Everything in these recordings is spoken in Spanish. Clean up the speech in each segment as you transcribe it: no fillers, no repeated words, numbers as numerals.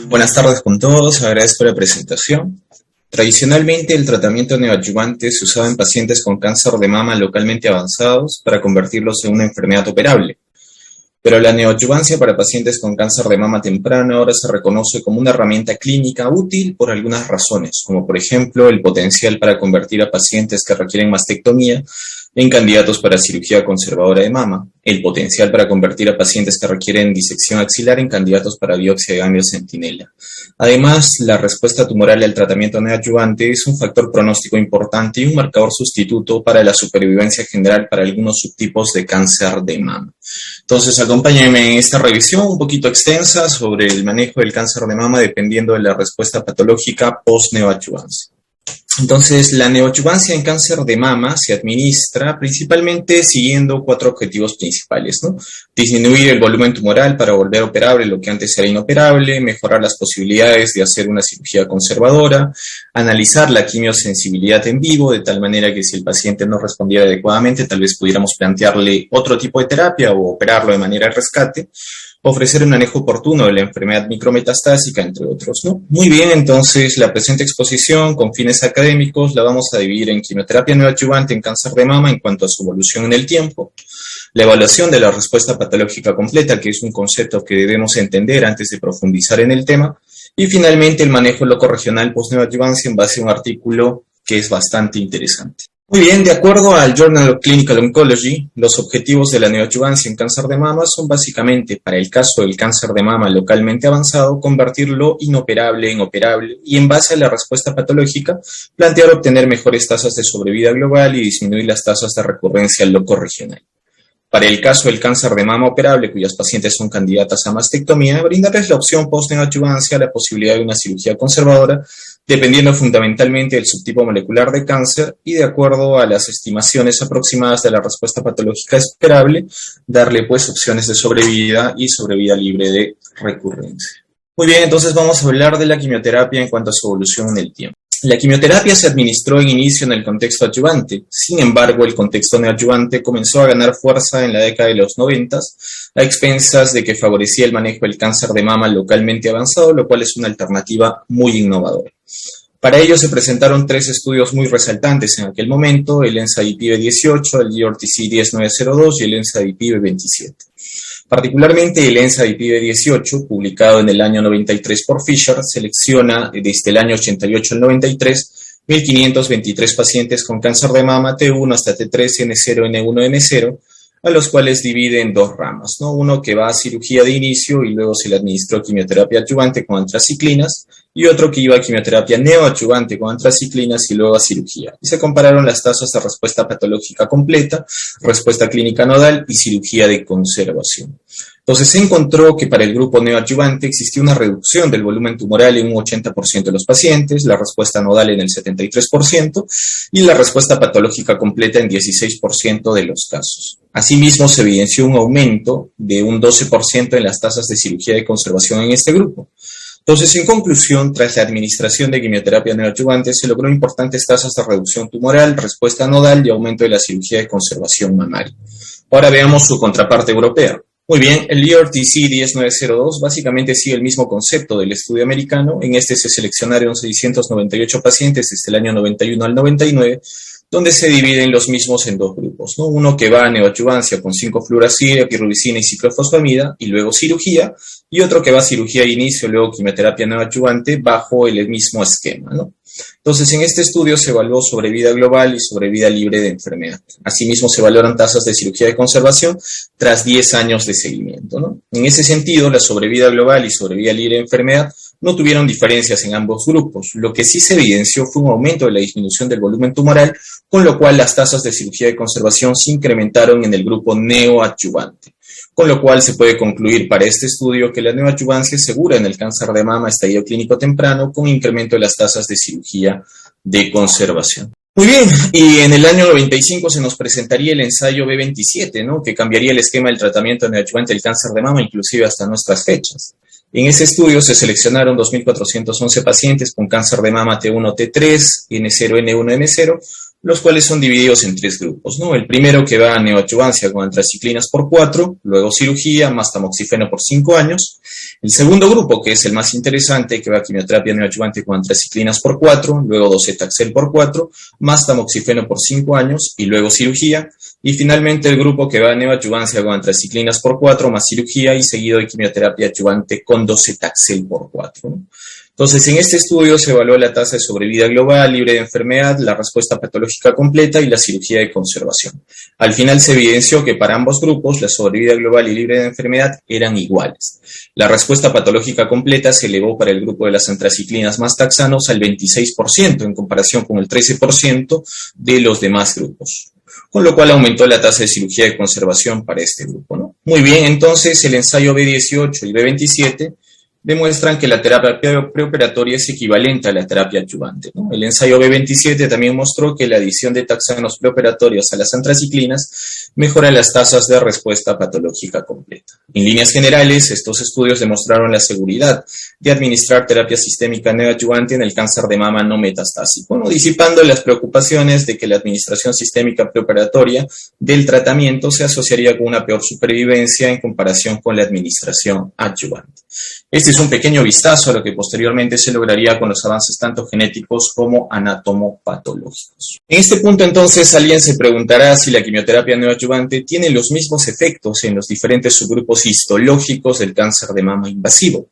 Buenas tardes con todos, agradezco la presentación. Tradicionalmente, el tratamiento neoadyuvante se usaba en pacientes con cáncer de mama localmente avanzados para convertirlos en una enfermedad operable. Pero la neoadyuvancia para pacientes con cáncer de mama temprano ahora se reconoce como una herramienta clínica útil por algunas razones, como por ejemplo el potencial para convertir a pacientes que requieren mastectomía en candidatos para cirugía conservadora de mama, el potencial para convertir a pacientes que requieren disección axilar en candidatos para biopsia de ganglio centinela. Además, la respuesta tumoral al tratamiento neoadyuvante es un factor pronóstico importante y un marcador sustituto para la supervivencia general para algunos subtipos de cáncer de mama. Entonces, acompáñenme en esta revisión un poquito extensa sobre el manejo del cáncer de mama dependiendo de la respuesta patológica post-neoadyuvancia. Entonces, la neoadyuvancia en cáncer de mama se administra principalmente siguiendo 4 objetivos principales, ¿no? Disminuir el volumen tumoral para volver operable lo que antes era inoperable, mejorar las posibilidades de hacer una cirugía conservadora, analizar la quimiosensibilidad en vivo, de tal manera que si el paciente no respondiera adecuadamente, tal vez pudiéramos plantearle otro tipo de terapia o operarlo de manera de rescate, ofrecer un manejo oportuno de la enfermedad micrometastásica, entre otros, ¿no? Muy bien, entonces la presente exposición con fines académicos la vamos a dividir en quimioterapia neoadyuvante en cáncer de mama en cuanto a su evolución en el tiempo, la evaluación de la respuesta patológica completa, que es un concepto que debemos entender antes de profundizar en el tema, y finalmente el manejo locorregional post-neoadyuvancia en base a un artículo que es bastante interesante. Muy bien, de acuerdo al Journal of Clinical Oncology, los objetivos de la neoadyuvancia en cáncer de mama son básicamente, para el caso del cáncer de mama localmente avanzado, convertirlo inoperable en operable y en base a la respuesta patológica, plantear obtener mejores tasas de sobrevida global y disminuir las tasas de recurrencia locorregional. Para el caso del cáncer de mama operable, cuyas pacientes son candidatas a mastectomía, brindarles la opción post-neoadyuvancia, la posibilidad de una cirugía conservadora, dependiendo fundamentalmente del subtipo molecular de cáncer y de acuerdo a las estimaciones aproximadas de la respuesta patológica esperable, darle pues opciones de sobrevida y sobrevida libre de recurrencia. Muy bien, entonces vamos a hablar de la quimioterapia en cuanto a su evolución en el tiempo. La quimioterapia se administró en inicio en el contexto adyuvante, sin embargo el contexto neoadyuvante comenzó a ganar fuerza en la década de los 90 a expensas de que favorecía el manejo del cáncer de mama localmente avanzado, lo cual es una alternativa muy innovadora. Para ello se presentaron 3 estudios muy resaltantes en aquel momento, el ENSADI-PIB18, el EORTC-10902 y el ENSADI-PIB27. Particularmente el ENSADI-PIB18, publicado en el año 93 por Fisher, selecciona desde el año 88 al 93 1.523 pacientes con cáncer de mama T1 hasta T3, N0, N1, M0, a los cuales divide en 2 ramas, ¿no? Uno que va a cirugía de inicio y luego se le administró quimioterapia adyuvante con antraciclinas, y otro que iba a quimioterapia neoadyuvante con antraciclinas y luego a cirugía. Y se compararon las tasas de respuesta patológica completa, respuesta clínica nodal y cirugía de conservación. Entonces se encontró que para el grupo neoadyuvante existía una reducción del volumen tumoral en un 80% de los pacientes, la respuesta nodal en el 73% y la respuesta patológica completa en 16% de los casos. Asimismo, se evidenció un aumento de un 12% en las tasas de cirugía de conservación en este grupo. Entonces, en conclusión, tras la administración de quimioterapia neoadyuvante, se logró importantes tasas de reducción tumoral, respuesta nodal y aumento de la cirugía de conservación mamaria. Ahora veamos su contraparte europea. Muy bien, el EORTC-10902 básicamente sigue el mismo concepto del estudio americano. En este se seleccionaron 698 pacientes desde el año 91 al 99, donde se dividen los mismos en 2 grupos, ¿no? Uno que va a neoadyuvancia con 5-fluoracida, pirubicina y ciclofosfamida y luego cirugía, y otro que va a cirugía de inicio, luego quimioterapia neoadyuvante bajo el mismo esquema, ¿no? Entonces, en este estudio se evaluó sobrevida global y sobrevida libre de enfermedad. Asimismo, se valoran tasas de cirugía de conservación tras 10 años de seguimiento, ¿no? En ese sentido, la sobrevida global y sobrevida libre de enfermedad no tuvieron diferencias en ambos grupos. Lo que sí se evidenció fue un aumento de la disminución del volumen tumoral, con lo cual las tasas de cirugía de conservación se incrementaron en el grupo neoadyuvante. Con lo cual se puede concluir para este estudio que la neoadyuvancia es segura en el cáncer de mama estadio clínico temprano con incremento de las tasas de cirugía de conservación. Muy bien, y en el año 95 se nos presentaría el ensayo B27, ¿no? Que cambiaría el esquema del tratamiento neoadyuvante del cáncer de mama, inclusive hasta nuestras fechas. En ese estudio se seleccionaron 2.411 pacientes con cáncer de mama T1, T3, N0, N1, M0, los cuales son divididos en tres grupos, ¿no? El primero que va a neoadjuvancia con antraciclinas por 4, luego cirugía, más tamoxifeno por 5 años. El segundo grupo, que es el más interesante, que va a quimioterapia neoadjuvante con antraciclinas por 4, luego docetaxel por 4, más tamoxifeno por 5 años y luego cirugía. Y finalmente el grupo que va a neoadjuvancia con antraciclinas por 4, más cirugía y seguido de quimioterapia adjuvante con docetaxel por 4, ¿no? Entonces, en este estudio se evaluó la tasa de sobrevida global, libre de enfermedad, la respuesta patológica completa y la cirugía de conservación. Al final se evidenció que para ambos grupos la sobrevida global y libre de enfermedad eran iguales. La respuesta patológica completa se elevó para el grupo de las antraciclinas más taxanos al 26% en comparación con el 13% de los demás grupos, con lo cual aumentó la tasa de cirugía de conservación para este grupo, ¿no? Muy bien, entonces el ensayo B18 y B27 demuestran que la terapia preoperatoria es equivalente a la terapia adyuvante, ¿no? El ensayo B27 también mostró que la adición de taxanos preoperatorios a las antraciclinas mejora las tasas de respuesta patológica completa. En líneas generales, estos estudios demostraron la seguridad de administrar terapia sistémica neoadyuvante en el cáncer de mama no metastásico, ¿no? Disipando las preocupaciones de que la administración sistémica preoperatoria del tratamiento se asociaría con una peor supervivencia en comparación con la administración adyuvante. Este es un pequeño vistazo a lo que posteriormente se lograría con los avances tanto genéticos como anatomopatológicos. En este punto, entonces, alguien se preguntará si la quimioterapia neoadyuvante tiene los mismos efectos en los diferentes subgrupos histológicos del cáncer de mama invasivo.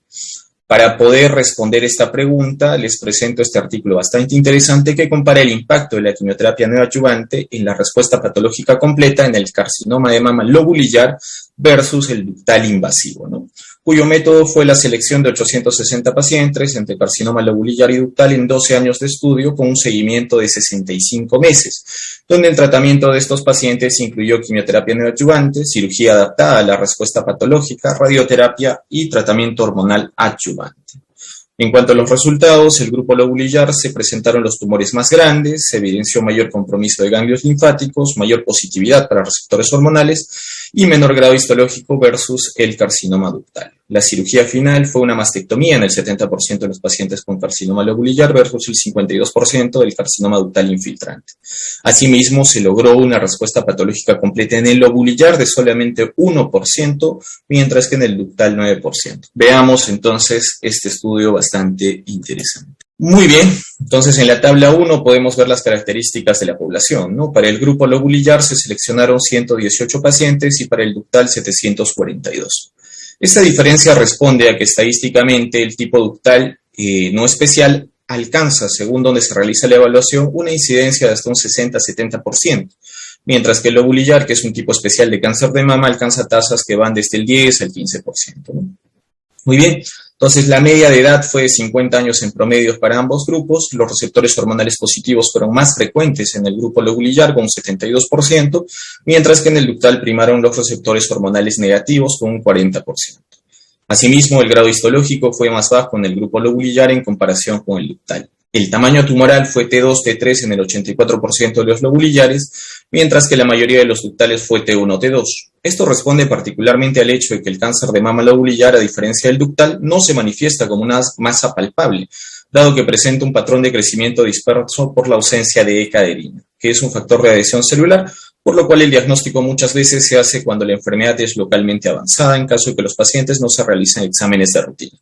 Para poder responder esta pregunta, les presento este artículo bastante interesante que compara el impacto de la quimioterapia neoadyuvante en la respuesta patológica completa en el carcinoma de mama lobulillar versus el ductal invasivo, ¿no? Cuyo método fue la selección de 860 pacientes entre carcinoma lobulillar y ductal en 12 años de estudio con un seguimiento de 65 meses, donde el tratamiento de estos pacientes incluyó quimioterapia neoadyuvante, cirugía adaptada a la respuesta patológica, radioterapia y tratamiento hormonal adyuvante. En cuanto a los resultados, el grupo lobulillar se presentaron los tumores más grandes, se evidenció mayor compromiso de ganglios linfáticos, mayor positividad para receptores hormonales y menor grado histológico versus el carcinoma ductal. La cirugía final fue una mastectomía en el 70% de los pacientes con carcinoma lobulillar versus el 52% del carcinoma ductal infiltrante. Asimismo, se logró una respuesta patológica completa en el lobulillar de solamente 1%, mientras que en el ductal 9%. Veamos entonces este estudio bastante interesante. Muy bien, entonces en la tabla 1 podemos ver las características de la población, ¿no? Para el grupo lobulillar se seleccionaron 118 pacientes y para el ductal 742. Esta diferencia responde a que estadísticamente el tipo ductal no especial alcanza, según donde se realiza la evaluación, una incidencia de hasta un 60-70%, mientras que el lobulillar, que es un tipo especial de cáncer de mama, alcanza tasas que van desde el 10 al 15%, ¿no? Muy bien, entonces la media de edad fue de 50 años en promedio para ambos grupos. Los receptores hormonales positivos fueron más frecuentes en el grupo lobulillar con un 72%, mientras que en el ductal primaron los receptores hormonales negativos con un 40%. Asimismo, el grado histológico fue más bajo en el grupo lobulillar en comparación con el ductal. El tamaño tumoral fue T2, T3 en el 84% de los lobulillares, mientras que la mayoría de los ductales fue T1, T2. Esto responde particularmente al hecho de que el cáncer de mama lobulillar, a diferencia del ductal, no se manifiesta como una masa palpable, dado que presenta un patrón de crecimiento disperso por la ausencia de E-caderina, que es un factor de adhesión celular, por lo cual el diagnóstico muchas veces se hace cuando la enfermedad es localmente avanzada, en caso de que los pacientes no se realicen exámenes de rutina.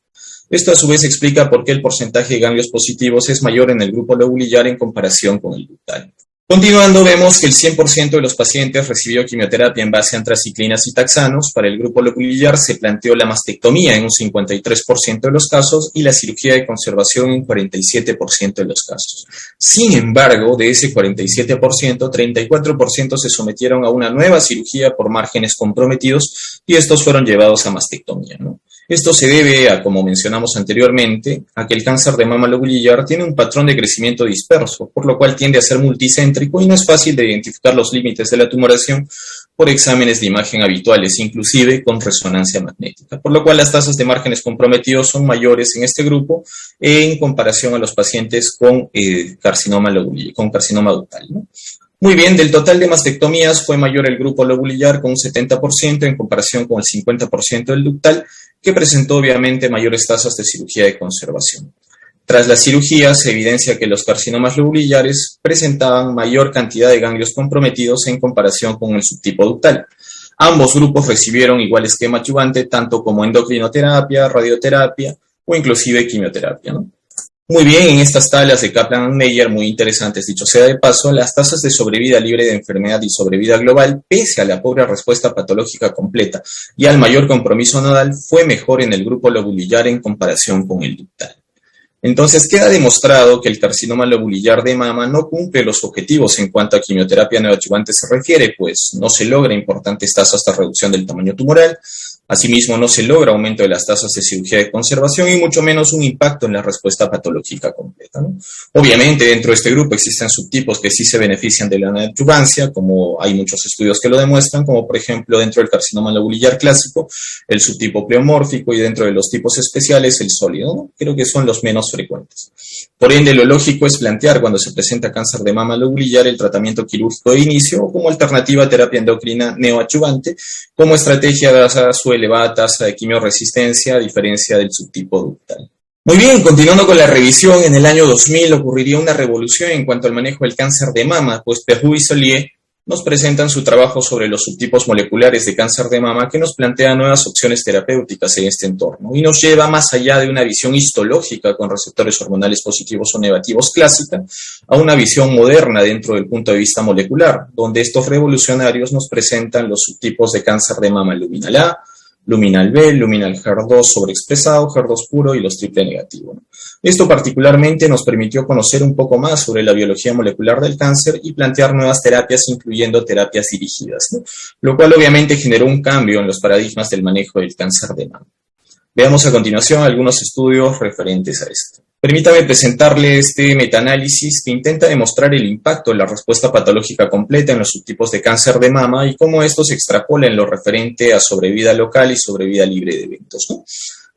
Esto a su vez explica por qué el porcentaje de ganglios positivos es mayor en el grupo lobulillar en comparación con el ductal. Continuando, vemos que el 100% de los pacientes recibió quimioterapia en base a antraciclinas y taxanos. Para el grupo lobulillar se planteó la mastectomía en un 53% de los casos y la cirugía de conservación en 47% de los casos. Sin embargo, de ese 47%, 34% se sometieron a una nueva cirugía por márgenes comprometidos y estos fueron llevados a mastectomía, ¿no? Esto se debe a, como mencionamos anteriormente, a que el cáncer de mama lobulillar tiene un patrón de crecimiento disperso, por lo cual tiende a ser multicéntrico y no es fácil de identificar los límites de la tumoración por exámenes de imagen habituales, inclusive con resonancia magnética, por lo cual las tasas de márgenes comprometidos son mayores en este grupo en comparación a los pacientes con carcinoma ductal, ¿no? Muy bien, del total de mastectomías fue mayor el grupo lobulillar con un 70% en comparación con el 50% del ductal, que presentó obviamente mayores tasas de cirugía de conservación. Tras la cirugía se evidencia que los carcinomas lobulillares presentaban mayor cantidad de ganglios comprometidos en comparación con el subtipo ductal. Ambos grupos recibieron igual esquema adyuvante, tanto como endocrinoterapia, radioterapia o inclusive quimioterapia, ¿no? Muy bien, en estas tablas de Kaplan-Meier, muy interesantes, dicho sea de paso, las tasas de sobrevida libre de enfermedad y sobrevida global, pese a la pobre respuesta patológica completa y al mayor compromiso nodal, fue mejor en el grupo lobulillar en comparación con el ductal. Entonces queda demostrado que el carcinoma lobulillar de mama no cumple los objetivos en cuanto a quimioterapia neoadyuvante se refiere, pues no se logra importantes tasas de reducción del tamaño tumoral, asimismo no se logra aumento de las tasas de cirugía de conservación y mucho menos un impacto en la respuesta patológica completa, ¿no? Obviamente dentro de este grupo existen subtipos que sí se benefician de la neoadyuvancia, como hay muchos estudios que lo demuestran, como por ejemplo dentro del carcinoma lobulillar clásico, el subtipo pleomórfico, y dentro de los tipos especiales el sólido, ¿no? Creo que son los menos frecuentes. Por ende, lo lógico es plantear cuando se presenta cáncer de mama lobulillar el tratamiento quirúrgico de inicio o como alternativa a terapia endocrina neoadyuvante como estrategia dada a su elevada tasa de quimioresistencia a diferencia del subtipo ductal. Muy bien, continuando con la revisión, en el año 2000 ocurriría una revolución en cuanto al manejo del cáncer de mama, pues Perroux y Solier nos presentan su trabajo sobre los subtipos moleculares de cáncer de mama que nos plantea nuevas opciones terapéuticas en este entorno y nos lleva más allá de una visión histológica con receptores hormonales positivos o negativos clásica a una visión moderna dentro del punto de vista molecular, donde estos revolucionarios nos presentan los subtipos de cáncer de mama luminal A, luminal B, luminal HER2 sobreexpresado, HER2 puro y los triple negativo, ¿no? Esto particularmente nos permitió conocer un poco más sobre la biología molecular del cáncer y plantear nuevas terapias, incluyendo terapias dirigidas, ¿no? Lo cual obviamente generó un cambio en los paradigmas del manejo del cáncer de mama. Veamos a continuación algunos estudios referentes a esto. Permítame presentarle este metaanálisis que intenta demostrar el impacto de la respuesta patológica completa en los subtipos de cáncer de mama y cómo esto se extrapola en lo referente a sobrevida local y sobrevida libre de eventos, ¿no?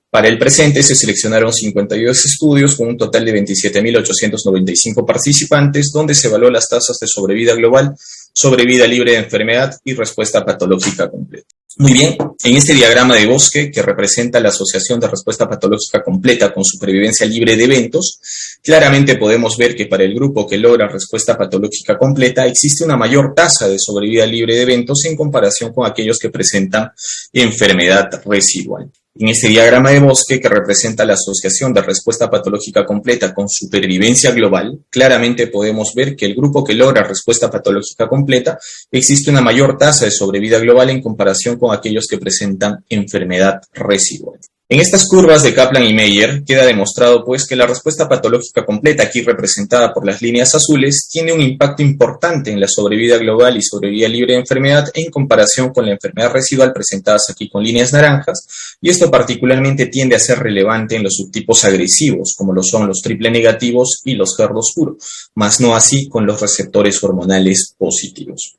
Para el presente se seleccionaron 52 estudios con un total de 27.895 participantes, donde se evaluó las tasas de sobrevida global, sobrevida libre de enfermedad y respuesta patológica completa. Muy bien, en este diagrama de bosque que representa la asociación de respuesta patológica completa con supervivencia libre de eventos, claramente podemos ver que para el grupo que logra respuesta patológica completa existe una mayor tasa de sobrevida libre de eventos en comparación con aquellos que presentan enfermedad residual. En este diagrama de bosque que representa la asociación de respuesta patológica completa con supervivencia global, claramente podemos ver que el grupo que logra respuesta patológica completa existe una mayor tasa de sobrevida global en comparación con aquellos que presentan enfermedad residual. En estas curvas de Kaplan y Meier queda demostrado pues que la respuesta patológica completa, aquí representada por las líneas azules, tiene un impacto importante en la sobrevida global y sobrevida libre de enfermedad en comparación con la enfermedad residual presentadas aquí con líneas naranjas, y esto particularmente tiende a ser relevante en los subtipos agresivos, como lo son los triple negativos y los HER2 puro, más no así con los receptores hormonales positivos.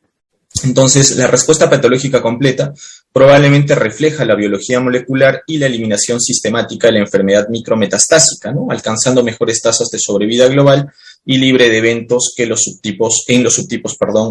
Entonces, la respuesta patológica completa probablemente refleja la biología molecular y la eliminación sistemática de la enfermedad micrometastásica, ¿no? Alcanzando mejores tasas de sobrevida global y libre de eventos que los subtipos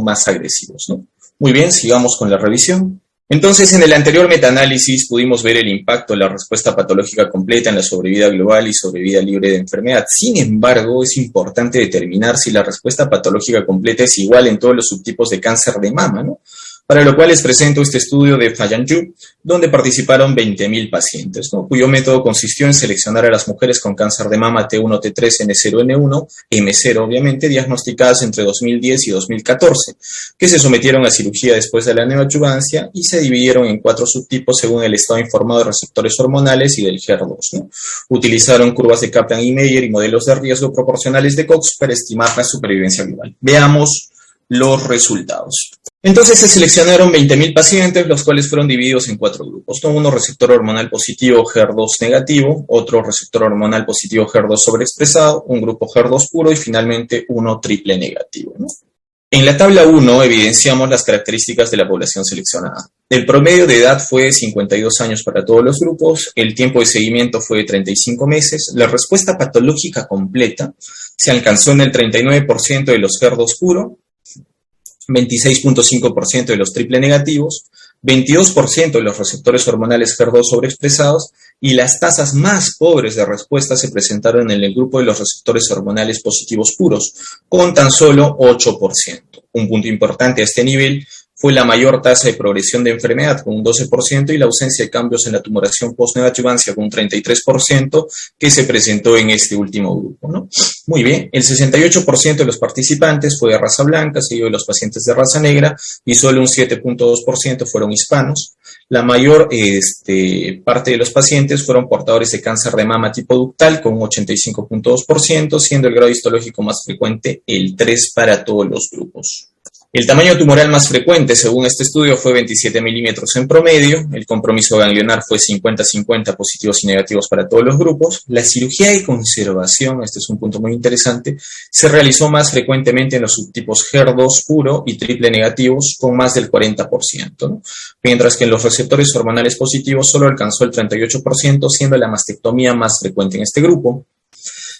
más agresivos, ¿no? Muy bien, sigamos con la revisión. Entonces, en el anterior metaanálisis pudimos ver el impacto de la respuesta patológica completa en la sobrevida global y sobrevida libre de enfermedad. Sin embargo, es importante determinar si la respuesta patológica completa es igual en todos los subtipos de cáncer de mama, ¿no? Para lo cual les presento este estudio de Fayanju, donde participaron 20.000 pacientes, ¿no? Cuyo método consistió en seleccionar a las mujeres con cáncer de mama T1, T3, N0, N1, M0 obviamente, diagnosticadas entre 2010 y 2014, que se sometieron a cirugía después de la neoadyuvancia y se dividieron en 4 subtipos según el estado informado de receptores hormonales y del HER2, ¿no? Utilizaron curvas de Kaplan y Meier y modelos de riesgo proporcionales de Cox para estimar la supervivencia global. Veamos los resultados. Entonces se seleccionaron 20.000 pacientes, los cuales fueron divididos en 4 grupos, ¿no? Uno receptor hormonal positivo HER2 negativo, otro receptor hormonal positivo HER2 sobreexpresado, un grupo HER2 puro y finalmente uno triple negativo, ¿no? En la tabla 1 evidenciamos las características de la población seleccionada. El promedio de edad fue de 52 años para todos los grupos, el tiempo de seguimiento fue de 35 meses, la respuesta patológica completa se alcanzó en el 39% de los HER2 puro, 26.5% de los triple negativos, 22% de los receptores hormonales HER2 sobreexpresados, y las tasas más pobres de respuesta se presentaron en el grupo de los receptores hormonales positivos puros, con tan solo 8%. Un punto importante a este nivel fue la mayor tasa de progresión de enfermedad, con un 12%, y la ausencia de cambios en la tumoración post-neoadjuvancia, con un 33%, que se presentó en este último grupo, ¿no? Muy bien, el 68% de los participantes fue de raza blanca, seguido de los pacientes de raza negra, y solo un 7.2% fueron hispanos. La mayor parte de los pacientes fueron portadores de cáncer de mama tipo ductal, con un 85.2%, siendo el grado histológico más frecuente el 3 para todos los grupos. El tamaño tumoral más frecuente, según este estudio, fue 27 milímetros en promedio. El compromiso ganglionar fue 50-50 positivos y negativos para todos los grupos. La cirugía de conservación, este es un punto muy interesante, se realizó más frecuentemente en los subtipos HER2 puro y triple negativos, con más del 40%, ¿no? Mientras que en los receptores hormonales positivos solo alcanzó el 38%, siendo la mastectomía más frecuente en este grupo.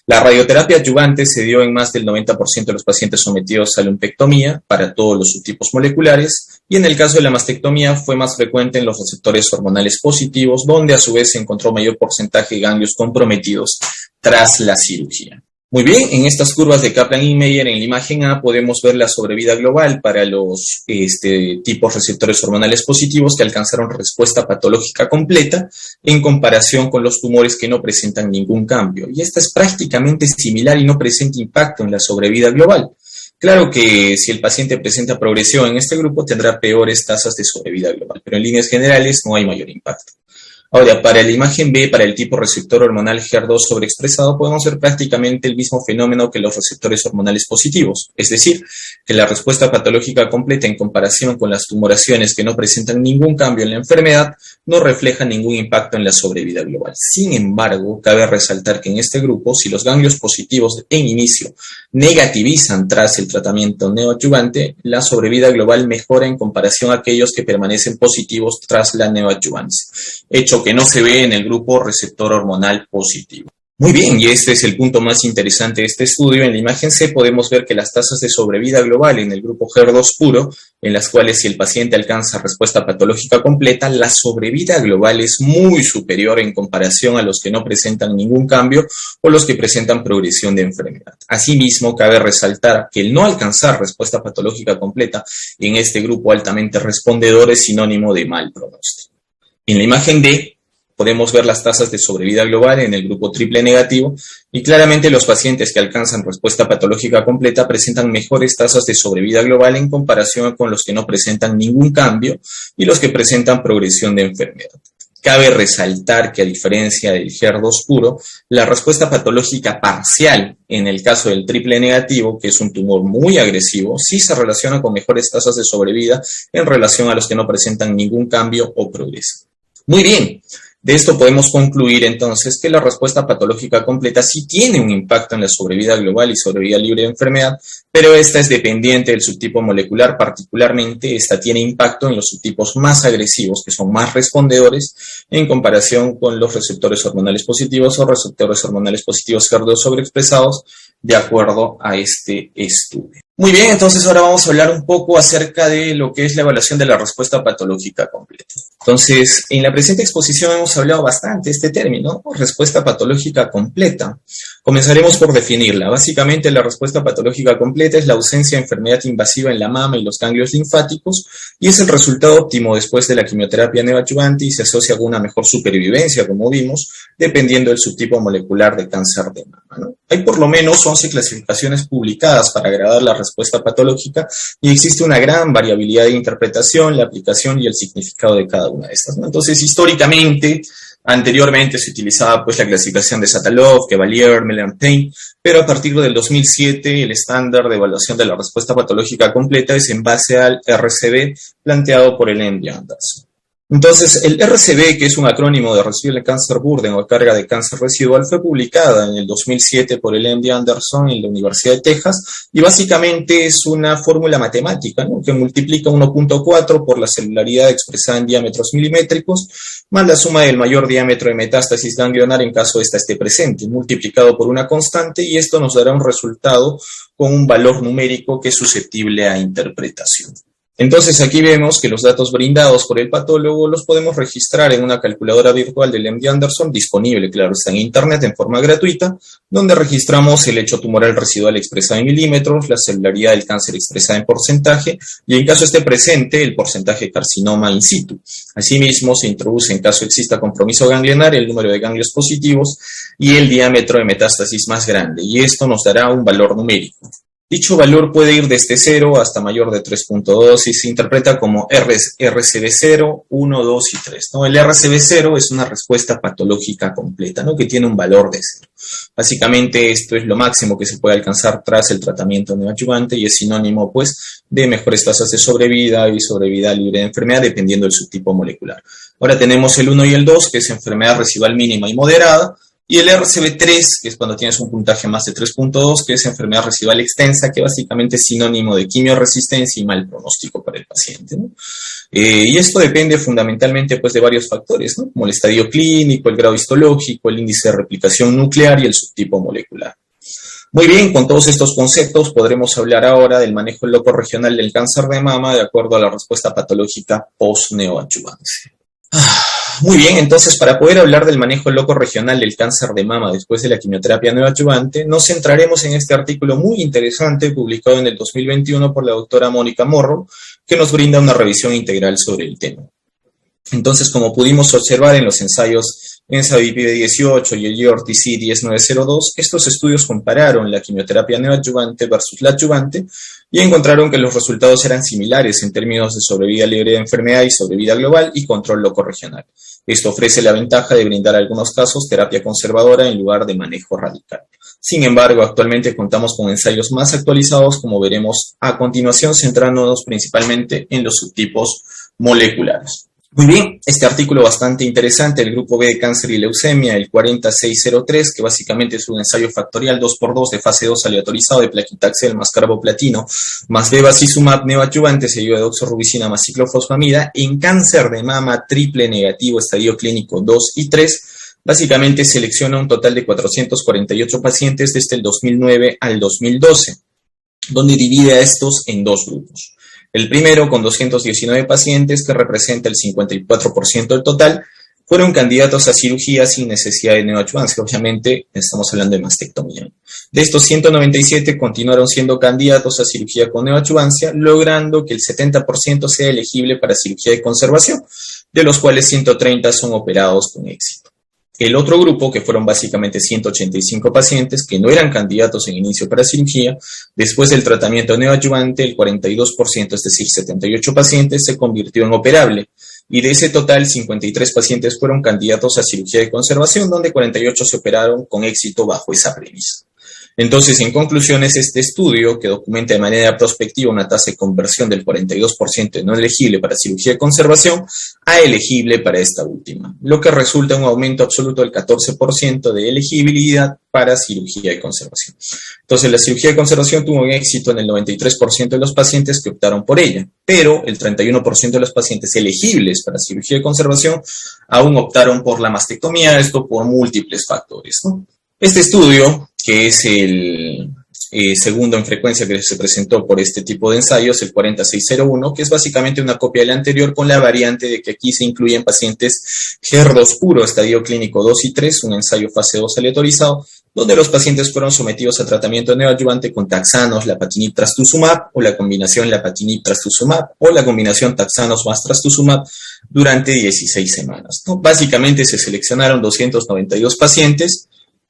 La radioterapia adyuvante se dio en más del 90% de los pacientes sometidos a lumpectomía para todos los subtipos moleculares, y en el caso de la mastectomía fue más frecuente en los receptores hormonales positivos, donde a su vez se encontró mayor porcentaje de ganglios comprometidos tras la cirugía. Muy bien, en estas curvas de Kaplan y Meyer en la imagen A podemos ver la sobrevida global para los tipos receptores hormonales positivos que alcanzaron respuesta patológica completa en comparación con los tumores que no presentan ningún cambio. Y esta es prácticamente similar y no presenta impacto en la sobrevida global. Claro que si el paciente presenta progresión en este grupo tendrá peores tasas de sobrevida global, pero en líneas generales no hay mayor impacto. Ahora, para la imagen B, para el tipo receptor hormonal HER2 sobreexpresado, podemos ver prácticamente el mismo fenómeno que los receptores hormonales positivos, es decir, que la respuesta patológica completa en comparación con las tumoraciones que no presentan ningún cambio en la enfermedad no refleja ningún impacto en la sobrevida global. Sin embargo, cabe resaltar que en este grupo, si los ganglios positivos en inicio negativizan tras el tratamiento neoadyuvante, la sobrevida global mejora en comparación a aquellos que permanecen positivos tras la neoadyuvancia, hecho que no se ve en el grupo receptor hormonal positivo. Muy bien, y este es el punto más interesante de este estudio. En la imagen C podemos ver que las tasas de sobrevida global en el grupo HER2 puro, en las cuales si el paciente alcanza respuesta patológica completa, la sobrevida global es muy superior en comparación a los que no presentan ningún cambio o los que presentan progresión de enfermedad. Asimismo, cabe resaltar que el no alcanzar respuesta patológica completa en este grupo altamente respondedor es sinónimo de mal pronóstico. En la imagen D podemos ver las tasas de sobrevida global en el grupo triple negativo y claramente los pacientes que alcanzan respuesta patológica completa presentan mejores tasas de sobrevida global en comparación con los que no presentan ningún cambio y los que presentan progresión de enfermedad. Cabe resaltar que a diferencia del HER2 puro, la respuesta patológica parcial en el caso del triple negativo, que es un tumor muy agresivo, sí se relaciona con mejores tasas de sobrevida en relación a los que no presentan ningún cambio o progreso. Muy bien, de esto podemos concluir entonces que la respuesta patológica completa sí tiene un impacto en la sobrevida global y sobrevida libre de enfermedad, pero esta es dependiente del subtipo molecular. Particularmente, esta tiene impacto en los subtipos más agresivos, que son más respondedores en comparación con los receptores hormonales positivos o receptores hormonales positivos HER2 sobreexpresados, de acuerdo a este estudio. Muy bien, entonces ahora vamos a hablar un poco acerca de lo que es la evaluación de la respuesta patológica completa. Entonces, en la presente exposición hemos hablado bastante de este término, ¿no? Respuesta patológica completa. Comenzaremos por definirla. Básicamente, la respuesta patológica completa es la ausencia de enfermedad invasiva en la mama y los ganglios linfáticos y es el resultado óptimo después de la quimioterapia neoadyuvante y se asocia con una mejor supervivencia, como vimos, dependiendo del subtipo molecular de cáncer de mama, ¿no? Hay por lo menos 11 clasificaciones publicadas para gradar la respuesta patológica y existe una gran variabilidad de interpretación, la aplicación y el significado de cada una de estas, ¿no? Entonces, históricamente, anteriormente se utilizaba pues la clasificación de Satalov, Cavalier, Melantin, pero a partir del 2007 el estándar de evaluación de la respuesta patológica completa es en base al RCB planteado por el MD Anderson. Entonces, el RCB, que es un acrónimo de Residual Cancer Burden o carga de cáncer residual, fue publicada en el 2007 por el MD Anderson en la Universidad de Texas y básicamente es una fórmula matemática, ¿no?, que multiplica 1.4 por la celularidad expresada en diámetros milimétricos más la suma del mayor diámetro de metástasis ganglionar en caso esta esté presente, multiplicado por una constante, y esto nos dará un resultado con un valor numérico que es susceptible a interpretación. Entonces aquí vemos que los datos brindados por el patólogo los podemos registrar en una calculadora virtual del MD Anderson, disponible, claro, está en internet en forma gratuita, donde registramos el hecho tumoral residual expresado en milímetros, la celularidad del cáncer expresada en porcentaje, y en caso esté presente, el porcentaje de carcinoma in situ. Asimismo, se introduce, en caso exista compromiso ganglionar, el número de ganglios positivos y el diámetro de metástasis más grande, y esto nos dará un valor numérico. Dicho valor puede ir desde 0 hasta mayor de 3.2 y se interpreta como RCB0, 1, 2 y 3, ¿no? El RCB0 es una respuesta patológica completa, ¿no? Que tiene un valor de 0. Básicamente esto es lo máximo que se puede alcanzar tras el tratamiento neoadyuvante y es sinónimo, pues, de mejores tasas de sobrevida y sobrevida libre de enfermedad dependiendo del subtipo molecular. Ahora tenemos el 1 y el 2, que es enfermedad residual mínima y moderada, y el RCB3, que es cuando tienes un puntaje más de 3.2, que es enfermedad residual extensa, que básicamente es sinónimo de quimioresistencia y mal pronóstico para el paciente, ¿no? Y esto depende fundamentalmente, pues, de varios factores, ¿no? Como el estadio clínico, el grado histológico, el índice de replicación nuclear y el subtipo molecular. Muy bien, con todos estos conceptos podremos hablar ahora del manejo locorregional del cáncer de mama de acuerdo a la respuesta patológica post-neoadyuvancia. Muy bien, entonces para poder hablar del manejo locorregional del cáncer de mama después de la quimioterapia neoadyuvante, nos centraremos en este artículo muy interesante publicado en el 2021 por la doctora Mónica Morrow, que nos brinda una revisión integral sobre el tema. Entonces, como pudimos observar en los ensayos ENSA-BP18 y el EORTC 1902, estos estudios compararon la quimioterapia neoadyuvante versus la adyuvante y encontraron que los resultados eran similares en términos de sobrevida libre de enfermedad y sobrevida global y control locorregional. Esto ofrece la ventaja de brindar en algunos casos terapia conservadora en lugar de manejo radical. Sin embargo, actualmente contamos con ensayos más actualizados, como veremos a continuación, centrándonos principalmente en los subtipos moleculares. Muy bien, este artículo bastante interesante, el grupo B de cáncer y leucemia, el 40603, que básicamente es un ensayo factorial 2x2 de fase 2 aleatorizado de plaquitaxel más carboplatino más bevacizumab neoadyuvante seguido de doxorubicina más ciclofosfamida en cáncer de mama triple negativo estadio clínico 2 y 3. Básicamente selecciona un total de 448 pacientes desde el 2009 al 2012, donde divide a estos en dos grupos. El primero, con 219 pacientes, que representa el 54% del total, fueron candidatos a cirugía sin necesidad de neoadyuvancia. Obviamente, estamos hablando de mastectomía. De estos 197 continuaron siendo candidatos a cirugía con neoadyuvancia, logrando que el 70% sea elegible para cirugía de conservación, de los cuales 130 son operados con éxito. El otro grupo, que fueron básicamente 185 pacientes que no eran candidatos en inicio para cirugía, después del tratamiento neoadyuvante, el 42%, es decir, 78 pacientes, se convirtió en operable. Y de ese total, 53 pacientes fueron candidatos a cirugía de conservación, donde 48 se operaron con éxito bajo esa premisa. Entonces, en conclusión, es este estudio que documenta de manera prospectiva una tasa de conversión del 42% de no elegible para cirugía de conservación a elegible para esta última, lo que resulta en un aumento absoluto del 14% de elegibilidad para cirugía de conservación. Entonces, la cirugía de conservación tuvo un éxito en el 93% de los pacientes que optaron por ella, pero el 31% de los pacientes elegibles para cirugía de conservación aún optaron por la mastectomía, esto por múltiples factores, ¿no? Este estudio, que es el segundo en frecuencia que se presentó por este tipo de ensayos, el 4601, que es básicamente una copia del anterior con la variante de que aquí se incluyen pacientes HER2 puro, estadio clínico 2 y 3, un ensayo fase 2 aleatorizado, donde los pacientes fueron sometidos a tratamiento neoadyuvante con taxanos, lapatinib, trastuzumab, o la combinación lapatinib, trastuzumab, o la combinación taxanos más trastuzumab durante 16 semanas, ¿no? Básicamente se seleccionaron 292 pacientes,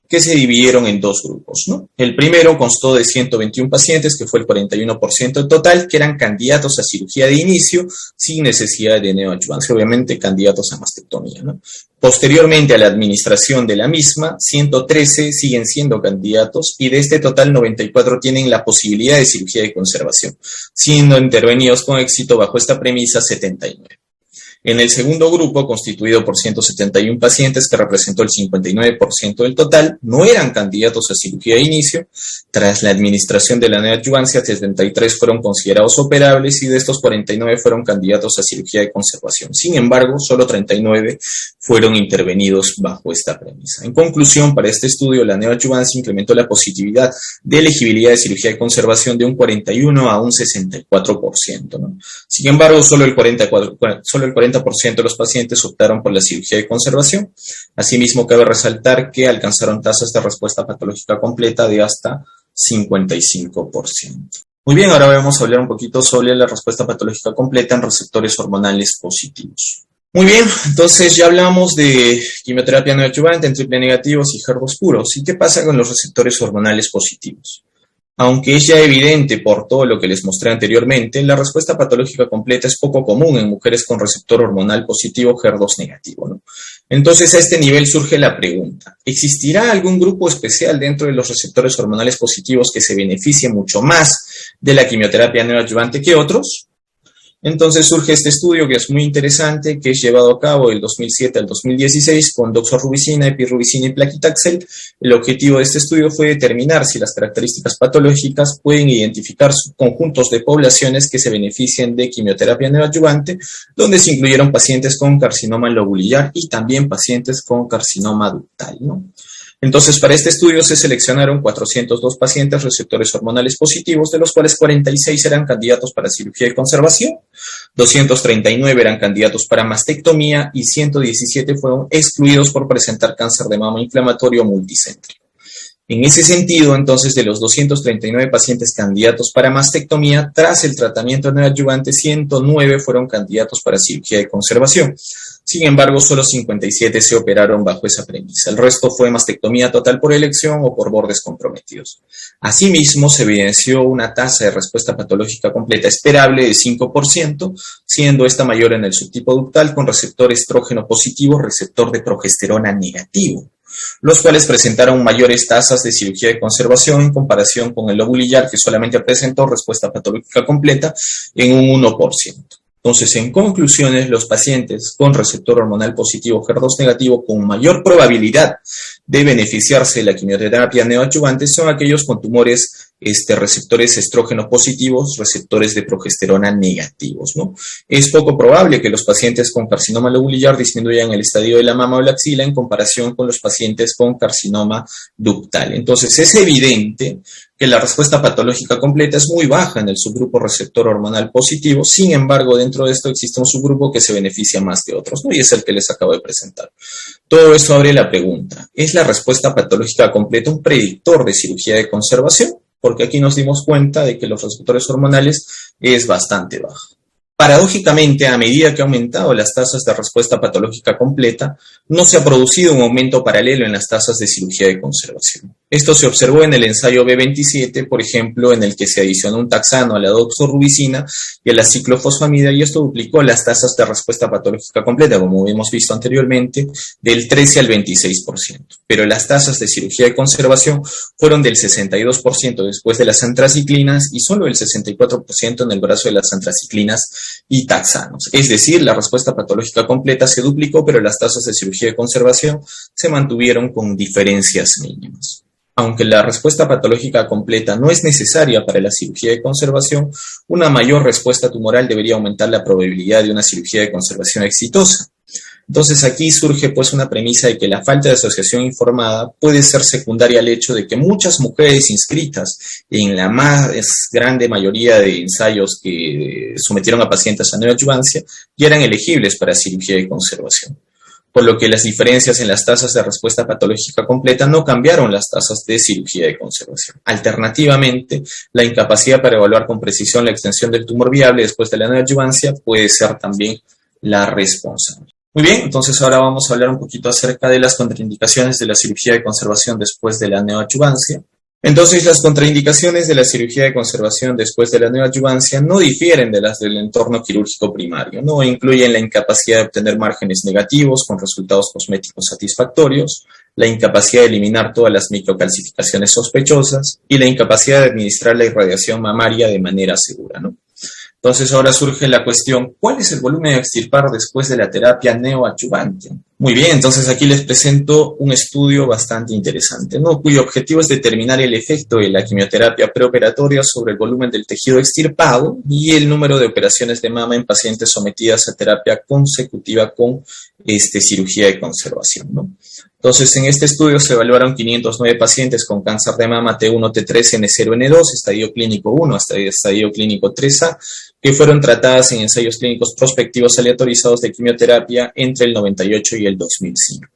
que se dividieron en dos grupos, ¿no? El primero constó de 121 pacientes, que fue el 41% del total, que eran candidatos a cirugía de inicio sin necesidad de neoadyuvancia, obviamente candidatos a mastectomía, ¿no? Posteriormente a la administración de la misma, 113 siguen siendo candidatos y de este total 94 tienen la posibilidad de cirugía de conservación, siendo intervenidos con éxito bajo esta premisa 79. En el segundo grupo, constituido por 171 pacientes, que representó el 59% del total, no eran candidatos a cirugía de inicio. Tras la administración de la neoadyuvancia, 73 fueron considerados operables y de estos 49 fueron candidatos a cirugía de conservación. Sin embargo, solo 39 fueron intervenidos bajo esta premisa. En conclusión, para este estudio, la neoadyuvancia incrementó la positividad de elegibilidad de cirugía de conservación de un 41 a un 64%, ¿no? Sin embargo, solo el 40% de los pacientes optaron por la cirugía de conservación. Asimismo, cabe resaltar que alcanzaron tasas de respuesta patológica completa de hasta 55%. Muy bien, ahora vamos a hablar un poquito sobre la respuesta patológica completa en receptores hormonales positivos. Muy bien, entonces ya hablamos de quimioterapia neoadyuvante en triple negativos y HER2 puros. ¿Y qué pasa con los receptores hormonales positivos? Aunque es ya evidente por todo lo que les mostré anteriormente, la respuesta patológica completa es poco común en mujeres con receptor hormonal positivo HER2 negativo, ¿no? Entonces, a este nivel surge la pregunta: ¿existirá algún grupo especial dentro de los receptores hormonales positivos que se beneficie mucho más de la quimioterapia neoadyuvante que otros? Entonces surge este estudio que es muy interesante, que es llevado a cabo del 2007 al 2016 con doxorubicina, epirubicina y plaquitaxel. El objetivo de este estudio fue determinar si las características patológicas pueden identificar subconjuntos de poblaciones que se beneficien de quimioterapia neoadyuvante, donde se incluyeron pacientes con carcinoma lobulillar y también pacientes con carcinoma ductal, ¿no? Entonces, para este estudio se seleccionaron 402 pacientes receptores hormonales positivos, de los cuales 46 eran candidatos para cirugía de conservación, 239 eran candidatos para mastectomía y 117 fueron excluidos por presentar cáncer de mama inflamatorio multicéntrico. En ese sentido, entonces, de los 239 pacientes candidatos para mastectomía, tras el tratamiento neoadyuvante, 109 fueron candidatos para cirugía de conservación. Sin embargo, solo 57 se operaron bajo esa premisa. El resto fue mastectomía total por elección o por bordes comprometidos. Asimismo, se evidenció una tasa de respuesta patológica completa esperable de 5%, siendo esta mayor en el subtipo ductal con receptor estrógeno positivo, receptor de progesterona negativo, los cuales presentaron mayores tasas de cirugía de conservación en comparación con el lobulillar, que solamente presentó respuesta patológica completa en un 1%. Entonces, en conclusiones, los pacientes con receptor hormonal positivo HER2 negativo con mayor probabilidad de beneficiarse de la quimioterapia neoadyuvante son aquellos con tumores receptores estrógeno positivos, receptores de progesterona negativos, ¿no? Es poco probable que los pacientes con carcinoma lobulillar disminuyan el estadio de la mama o la axila en comparación con los pacientes con carcinoma ductal. Entonces, es evidente que la respuesta patológica completa es muy baja en el subgrupo receptor hormonal positivo. Sin embargo, dentro de esto existe un subgrupo que se beneficia más que otros, ¿no? Y es el que les acabo de presentar. Todo esto abre la pregunta: ¿es la respuesta patológica completa un predictor de cirugía de conservación? Porque aquí nos dimos cuenta de que los receptores hormonales es bastante bajo. Paradójicamente, a medida que ha aumentado las tasas de respuesta patológica completa, no se ha producido un aumento paralelo en las tasas de cirugía de conservación. Esto se observó en el ensayo B27, por ejemplo, en el que se adicionó un taxano a la doxorubicina y a la ciclofosfamida, y esto duplicó las tasas de respuesta patológica completa, como hemos visto anteriormente, del 13 al 26%. Pero las tasas de cirugía de conservación fueron del 62% después de las antraciclinas y solo el 64% en el brazo de las antraciclinas y taxanos. Es decir, la respuesta patológica completa se duplicó, pero las tasas de cirugía de conservación se mantuvieron con diferencias mínimas. Aunque la respuesta patológica completa no es necesaria para la cirugía de conservación, una mayor respuesta tumoral debería aumentar la probabilidad de una cirugía de conservación exitosa. Entonces aquí surge pues una premisa de que la falta de asociación informada puede ser secundaria al hecho de que muchas mujeres inscritas en la más grande mayoría de ensayos que sometieron a pacientes a neoadyuvancia ya eran elegibles para cirugía de conservación, por lo que las diferencias en las tasas de respuesta patológica completa no cambiaron las tasas de cirugía de conservación. Alternativamente, la incapacidad para evaluar con precisión la extensión del tumor viable después de la neoadyuvancia puede ser también la responsable. Muy bien, entonces ahora vamos a hablar un poquito acerca de las contraindicaciones de la cirugía de conservación después de la neoadyuvancia. Entonces, las contraindicaciones de la cirugía de conservación después de la neoadyuvancia no difieren de las del entorno quirúrgico primario, ¿no? Incluyen la incapacidad de obtener márgenes negativos con resultados cosméticos satisfactorios, la incapacidad de eliminar todas las microcalcificaciones sospechosas y la incapacidad de administrar la irradiación mamaria de manera segura, ¿no? Entonces ahora surge la cuestión, ¿cuál es el volumen a extirpar después de la terapia neoadyuvante? Muy bien, entonces aquí les presento un estudio bastante interesante, ¿no? Cuyo objetivo es determinar el efecto de la quimioterapia preoperatoria sobre el volumen del tejido extirpado y el número de operaciones de mama en pacientes sometidas a terapia consecutiva con cirugía de conservación, ¿no? Entonces, en este estudio se evaluaron 509 pacientes con cáncer de mama T1, T3, N0, N2, estadio clínico 1 hasta estadio clínico 3A, que fueron tratadas en ensayos clínicos prospectivos aleatorizados de quimioterapia entre el 98 y el 2005.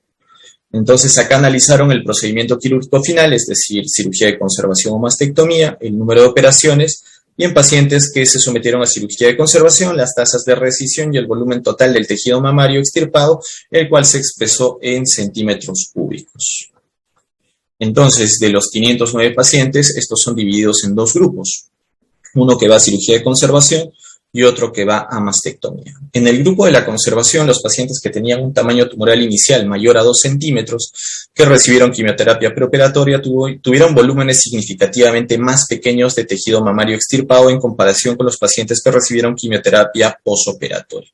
Entonces, acá analizaron el procedimiento quirúrgico final, es decir, cirugía de conservación o mastectomía, el número de operaciones, y en pacientes que se sometieron a cirugía de conservación, las tasas de resección y el volumen total del tejido mamario extirpado, el cual se expresó en centímetros cúbicos. Entonces, de los 509 pacientes, estos son divididos en dos grupos. Uno que va a cirugía de conservación y otro que va a mastectomía. En el grupo de la conservación, los pacientes que tenían un tamaño tumoral inicial mayor a 2 centímetros, que recibieron quimioterapia preoperatoria, tuvieron volúmenes significativamente más pequeños de tejido mamario extirpado en comparación con los pacientes que recibieron quimioterapia posoperatoria.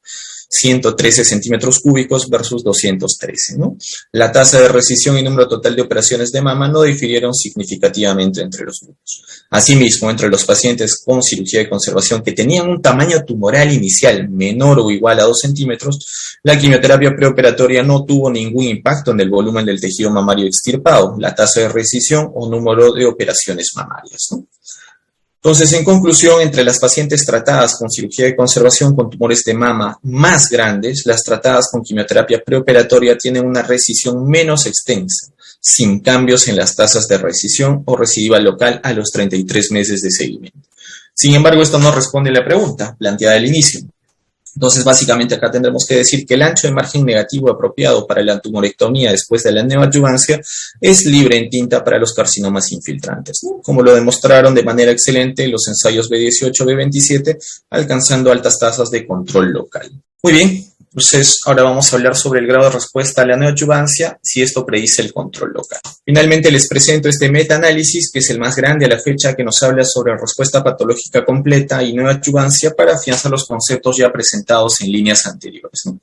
113 centímetros cúbicos versus 213, ¿no? La tasa de resección y número total de operaciones de mama no difirieron significativamente entre los grupos. Asimismo, entre los pacientes con cirugía de conservación que tenían un tamaño tumoral inicial menor o igual a 2 centímetros, la quimioterapia preoperatoria no tuvo ningún impacto en el volumen del tejido mamario extirpado, la tasa de resección o número de operaciones mamarias, ¿no? Entonces, en conclusión, entre las pacientes tratadas con cirugía de conservación con tumores de mama más grandes, las tratadas con quimioterapia preoperatoria tienen una resección menos extensa, sin cambios en las tasas de resección o recidiva local a los 33 meses de seguimiento. Sin embargo, esto no responde a la pregunta planteada al inicio. Entonces, básicamente acá tendremos que decir que el ancho de margen negativo apropiado para la tumorectomía después de la neoadyuvancia es libre en tinta para los carcinomas infiltrantes, ¿no? Como lo demostraron de manera excelente los ensayos B18, B27, alcanzando altas tasas de control local. Muy bien, entonces ahora vamos a hablar sobre el grado de respuesta a la neoadyuvancia, si esto predice el control local. Finalmente les presento este metaanálisis, que es el más grande a la fecha, que nos habla sobre respuesta patológica completa y neoadyuvancia para afianzar los conceptos ya presentados en líneas anteriores, ¿no?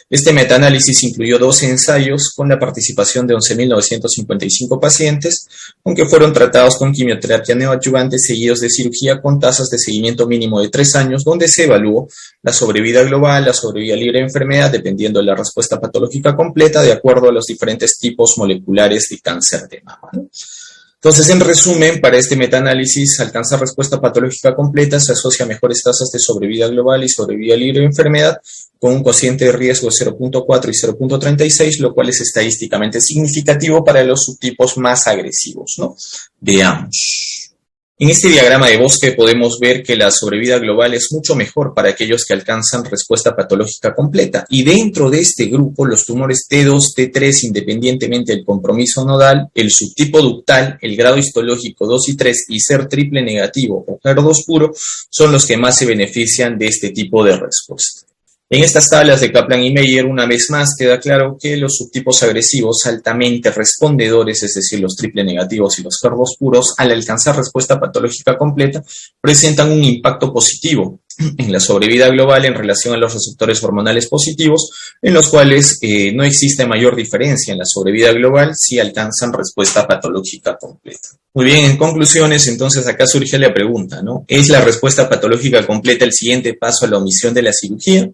Este metaanálisis incluyó 12 ensayos con la participación de 11.955 pacientes, aunque fueron tratados con quimioterapia neoadyuvante seguidos de cirugía con tasas de seguimiento mínimo de 3 años, donde se evaluó la sobrevida global, la sobrevida libre de enfermedad, dependiendo de la respuesta patológica completa, de acuerdo a los diferentes tipos moleculares de cáncer de mama, ¿no? Entonces, en resumen, para este metaanálisis, alcanzar respuesta patológica completa se asocia a mejores tasas de sobrevida global y sobrevida libre de enfermedad, con un cociente de riesgo de 0.4 y 0.36, lo cual es estadísticamente significativo para los subtipos más agresivos, ¿no? Veamos. En este diagrama de bosque podemos ver que la sobrevida global es mucho mejor para aquellos que alcanzan respuesta patológica completa, y dentro de este grupo los tumores T2, T3, independientemente del compromiso nodal, el subtipo ductal, el grado histológico 2 y 3 y ser triple negativo o HER2 puro son los que más se benefician de este tipo de respuesta. En estas tablas de Kaplan y Meyer, una vez más, queda claro que los subtipos agresivos altamente respondedores, es decir, los triple negativos y los HER2 puros, al alcanzar respuesta patológica completa, presentan un impacto positivo en la sobrevida global en relación a los receptores hormonales positivos, en los cuales no existe mayor diferencia en la sobrevida global si alcanzan respuesta patológica completa. Muy bien, en conclusiones, entonces acá surge la pregunta, ¿no? ¿Es la respuesta patológica completa el siguiente paso a la omisión de la cirugía?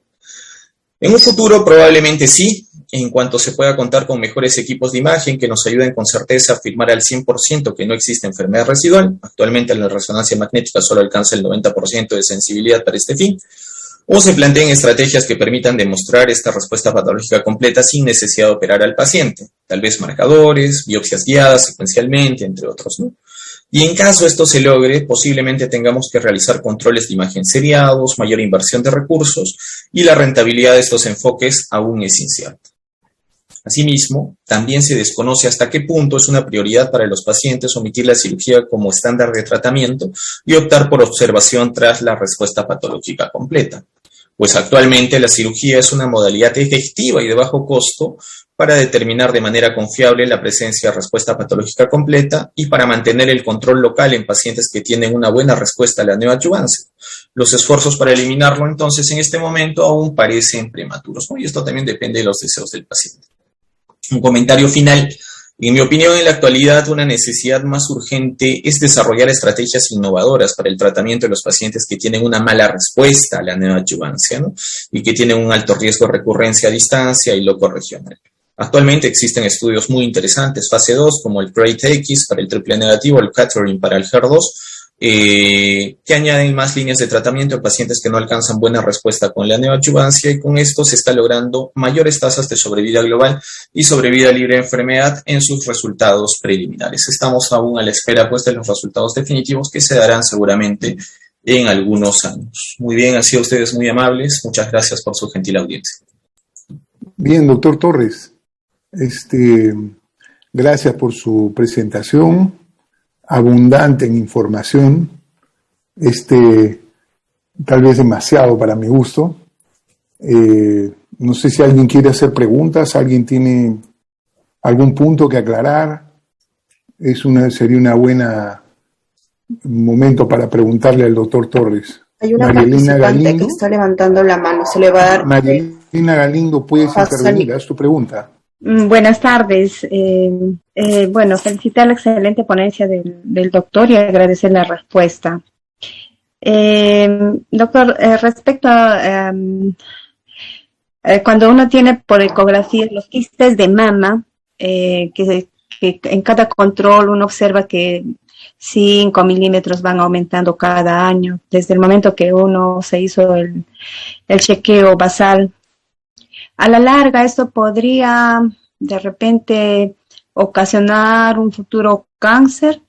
En un futuro probablemente sí, en cuanto se pueda contar con mejores equipos de imagen que nos ayuden con certeza a afirmar al 100% que no existe enfermedad residual. Actualmente la resonancia magnética solo alcanza el 90% de sensibilidad para este fin. O se planteen estrategias que permitan demostrar esta respuesta patológica completa sin necesidad de operar al paciente. Tal vez marcadores, biopsias guiadas secuencialmente, entre otros, ¿no? Y en caso esto se logre, posiblemente tengamos que realizar controles de imagen seriados, mayor inversión de recursos, y la rentabilidad de estos enfoques aún es incierta. Asimismo, también se desconoce hasta qué punto es una prioridad para los pacientes omitir la cirugía como estándar de tratamiento y optar por observación tras la respuesta patológica completa. pues actualmente la cirugía es una modalidad efectiva y de bajo costo para determinar de manera confiable la presencia de respuesta patológica completa y para mantener el control local en pacientes que tienen una buena respuesta a la neoadyuvancia. Los esfuerzos para eliminarlo, entonces, en este momento aún parecen prematuros, ¿no? Y esto también depende de los deseos del paciente. Un comentario final. En mi opinión, en la actualidad, una necesidad más urgente es desarrollar estrategias innovadoras para el tratamiento de los pacientes que tienen una mala respuesta a la neoadyuvancia, ¿no? Y que tienen un alto riesgo de recurrencia a distancia y loco regional. Actualmente existen estudios muy interesantes, fase 2, como el CRATE-X para el triple negativo, el CATHERINE para el HER2, que añaden más líneas de tratamiento en pacientes que no alcanzan buena respuesta con la neoadyuvancia, y con esto se está logrando mayores tasas de sobrevida global y sobrevida libre de enfermedad en sus resultados preliminares. Estamos aún a la espera, pues, de los resultados definitivos que se darán seguramente en algunos años. Muy bien, han sido ustedes muy amables. Muchas gracias por su gentil audiencia. Bien, doctor Torres. Gracias por su presentación, abundante en información, tal vez demasiado para mi gusto. No sé si alguien quiere hacer preguntas, alguien tiene algún punto que aclarar. Sería una buena momento para preguntarle al doctor Torres. Hay una participante que está levantando la mano, se le va a dar... Marielena Galindo, puedes intervenir, haz tu pregunta. Buenas tardes. Bueno, felicitar la excelente ponencia del doctor y agradecer la respuesta. Doctor, respecto a cuando uno tiene por ecografía los quistes de mama, que en cada control uno observa que 5 milímetros van aumentando cada año, desde el momento que uno se hizo el chequeo basal. A la larga, esto podría de repente ocasionar un futuro cáncer.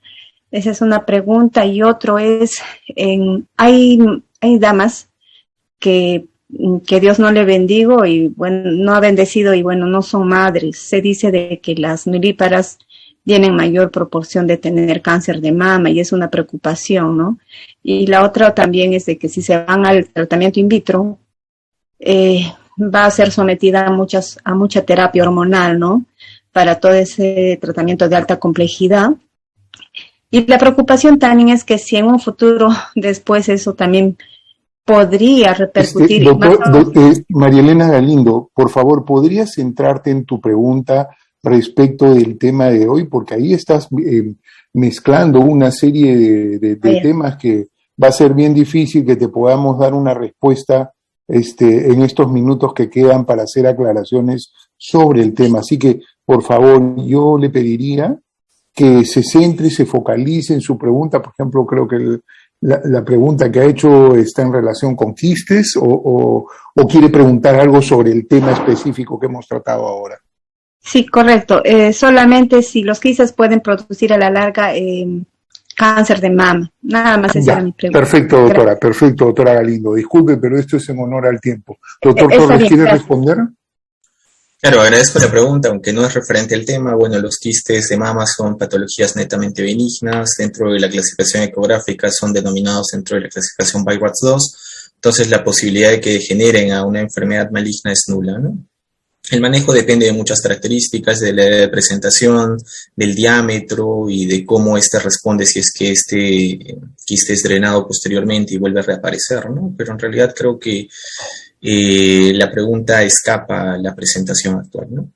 Esa es una pregunta. Y otro es, hay damas que Dios no le bendigo y bueno, no ha bendecido y bueno, no son madres. Se dice de que las nulíparas tienen mayor proporción de tener cáncer de mama y es una preocupación, ¿no? Y la otra también es de que si se van al tratamiento in vitro, va a ser sometida a mucha terapia hormonal, ¿no? Para todo ese tratamiento de alta complejidad. Y la preocupación también es que si en un futuro después eso también podría repercutir. Marielena Galindo, por favor, ¿podrías centrarte en tu pregunta respecto del tema de hoy? Porque ahí estás mezclando una serie de temas que va a ser bien difícil que te podamos dar una respuesta en estos minutos que quedan para hacer aclaraciones sobre el tema. Así que, por favor, yo le pediría que se centre y se focalice en su pregunta. Por ejemplo, creo que la pregunta que ha hecho está en relación con quistes o quiere preguntar algo sobre el tema específico que hemos tratado ahora. Sí, correcto. Solamente si los quistes pueden producir a la larga cáncer de mama. Nada más esa era mi pregunta. Perfecto, doctora. Gracias. Perfecto, doctora Galindo. Disculpe, pero esto es en honor al tiempo. Doctor Torres, ¿quiere responder? Claro, agradezco la pregunta, aunque no es referente al tema. Bueno, los quistes de mama son patologías netamente benignas. Dentro de la clasificación ecográfica son denominados dentro de la clasificación BIRADS2. Entonces, la posibilidad de que degeneren a una enfermedad maligna es nula, ¿no? El manejo depende de muchas características, de la presentación, del diámetro y de cómo éste responde si es que este quiste es drenado posteriormente y vuelve a reaparecer, ¿no? Pero en realidad creo que la pregunta escapa a la presentación actual, ¿no?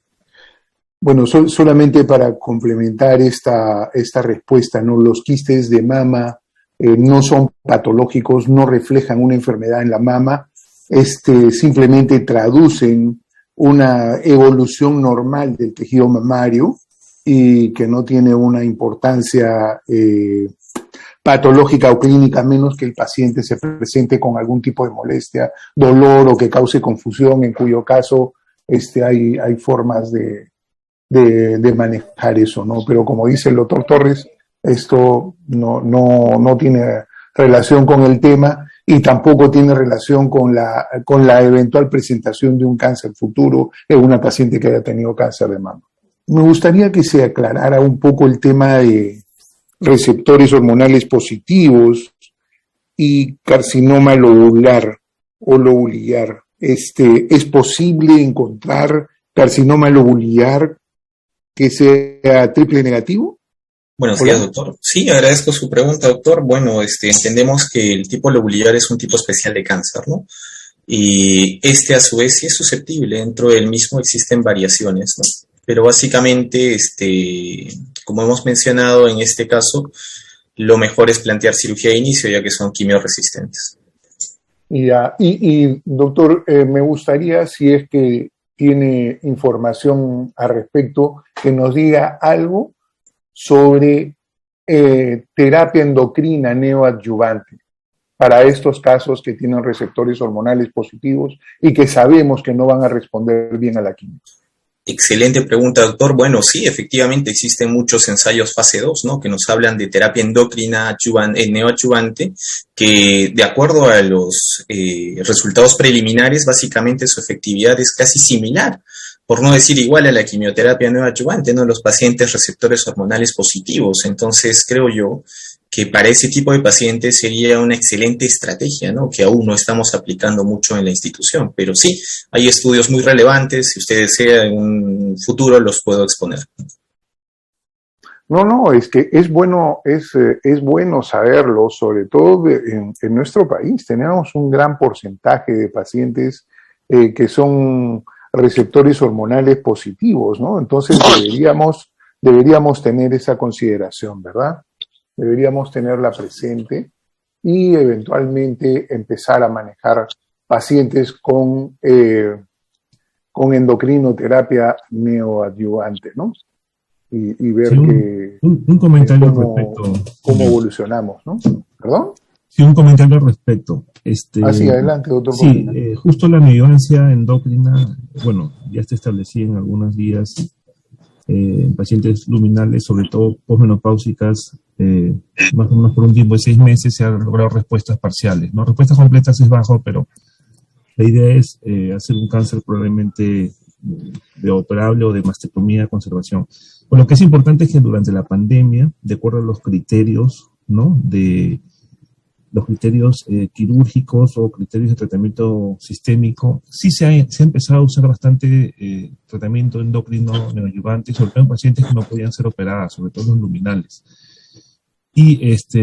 Bueno, solamente para complementar esta respuesta, ¿no? Los quistes de mama no son patológicos, no reflejan una enfermedad en la mama, simplemente traducen una evolución normal del tejido mamario y que no tiene una importancia patológica o clínica, a menos que el paciente se presente con algún tipo de molestia, dolor o que cause confusión, en cuyo caso hay formas de manejar eso, ¿no? Pero como dice el doctor Torres, esto no tiene relación con el tema y tampoco tiene relación con la eventual presentación de un cáncer futuro en una paciente que haya tenido cáncer de mama. Me gustaría que se aclarara un poco el tema de receptores hormonales positivos y carcinoma lobular. o lobulillar. ¿Es posible encontrar carcinoma lobulillar que sea triple negativo? Buenos días, doctor. Sí, agradezco su pregunta, doctor. Bueno, entendemos que el tipo lobulillar es un tipo especial de cáncer, ¿no? Y a su vez sí es susceptible. Dentro del mismo existen variaciones, ¿no? Pero básicamente, como hemos mencionado en este caso, lo mejor es plantear cirugía de inicio, ya que son quimioresistentes. Y doctor, me gustaría, si es que tiene información al respecto, que nos diga algo sobre terapia endocrina neoadyuvante para estos casos que tienen receptores hormonales positivos y que sabemos que no van a responder bien a la quimio. Excelente pregunta, doctor. Bueno, sí, efectivamente existen muchos ensayos fase 2, ¿no? Que nos hablan de terapia endocrina neoadyuvante, que de acuerdo a los resultados preliminares, básicamente su efectividad es casi similar, por no decir igual a la quimioterapia neoadyuvante, ¿no? Los pacientes receptores hormonales positivos. Entonces, creo yo que para ese tipo de pacientes sería una excelente estrategia, ¿no? Que aún no estamos aplicando mucho en la institución, pero sí, hay estudios muy relevantes, si usted desea en un futuro los puedo exponer. No, es que es bueno saberlo, sobre todo en nuestro país. Tenemos un gran porcentaje de pacientes que son receptores hormonales positivos, ¿no? Entonces deberíamos tener esa consideración, ¿verdad? Deberíamos tenerla presente y eventualmente empezar a manejar pacientes con endocrinoterapia neoadyuvante, ¿no? Y ver sí, un comentario al respecto. Cómo evolucionamos, ¿no? ¿Perdón? Sí, un comentario al respecto. Sí, adelante, doctor. Sí, justo la neoadjuvancia endocrina, bueno, ya está establecida en algunas guías en pacientes luminales, sobre todo posmenopáusicas, más o menos por un tiempo de 6 meses se han logrado respuestas parciales, ¿no? Respuestas completas es bajo, pero la idea es hacer un cáncer probablemente de operable o de mastectomía de conservación. Bueno, lo que es importante es que durante la pandemia, de acuerdo a los criterios, ¿no? De los criterios quirúrgicos o criterios de tratamiento sistémico, sí se ha empezado a usar bastante tratamiento endocrino neoadyuvante, sobre todo en pacientes que no podían ser operadas, sobre todo los luminales. Y está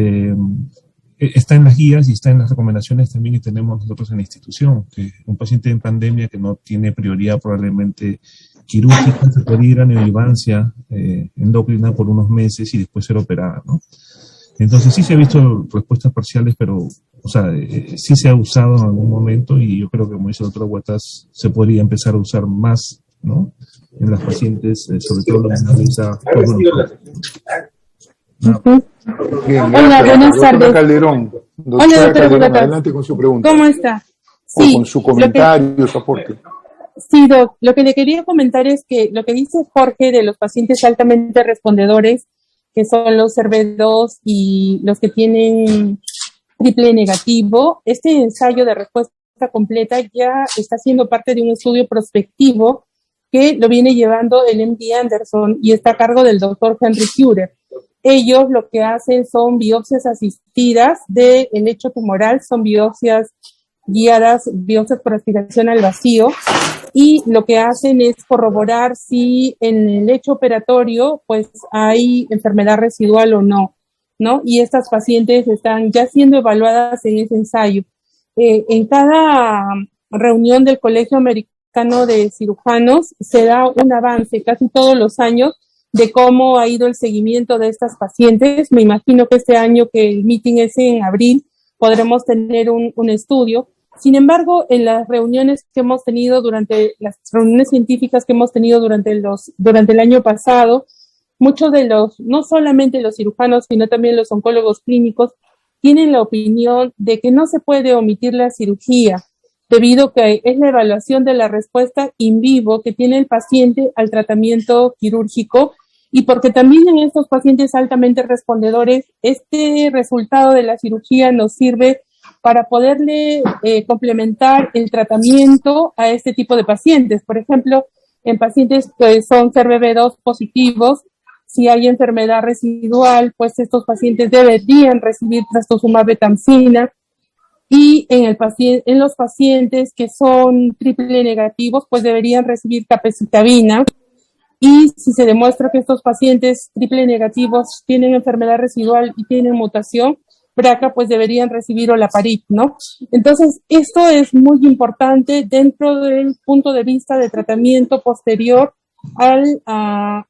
en las guías y está en las recomendaciones también que tenemos nosotros en la institución, que un paciente en pandemia que no tiene prioridad probablemente quirúrgica se podría ir a neoadjuvancia endocrina por unos meses y después ser operada, ¿no? Entonces sí se ha visto respuestas parciales, pero, o sea, sí se ha usado en algún momento y yo creo que, como dice el doctor Huertas, se podría empezar a usar más, ¿no? En las pacientes, sobre todo las Hola, buenas tardes. Calderón. Hola, doctor Calderón, adelante con su pregunta. ¿Cómo está? Sí, o con su comentario, su aporte. Sí, doc, lo que le quería comentar es que lo que dice Jorge de los pacientes altamente respondedores, que son los CERV2 y los que tienen triple negativo, este ensayo de respuesta completa ya está siendo parte de un estudio prospectivo que lo viene llevando el MD Anderson y está a cargo del doctor Henry Curer. Ellos lo que hacen son biopsias asistidas del lecho tumoral, son biopsias guiadas, biopsias por aspiración al vacío, y lo que hacen es corroborar si en el lecho operatorio pues hay enfermedad residual o no, ¿no? Y estas pacientes están ya siendo evaluadas en ese ensayo. En cada reunión del Colegio Americano de Cirujanos se da un avance casi todos los años de cómo ha ido el seguimiento de estas pacientes. Me imagino que este año, que el meeting es en abril, podremos tener un estudio. Sin embargo, en las reuniones que hemos tenido las reuniones científicas que hemos tenido durante el año pasado, muchos de no solamente los cirujanos, sino también los oncólogos clínicos, tienen la opinión de que no se puede omitir la cirugía, debido a que es la evaluación de la respuesta in vivo que tiene el paciente al tratamiento quirúrgico, y porque también en estos pacientes altamente respondedores, este resultado de la cirugía nos sirve para poderle complementar el tratamiento a este tipo de pacientes. Por ejemplo, en pacientes que son CERV2 positivos, si hay enfermedad residual, pues estos pacientes deberían recibir trastuzumab betamcina. y en los pacientes que son triple negativos, pues deberían recibir capecitabina, y si se demuestra que estos pacientes triple negativos tienen enfermedad residual y tienen mutación BRCA, pues deberían recibir olaparib, ¿no? Entonces, esto es muy importante dentro del punto de vista de tratamiento posterior a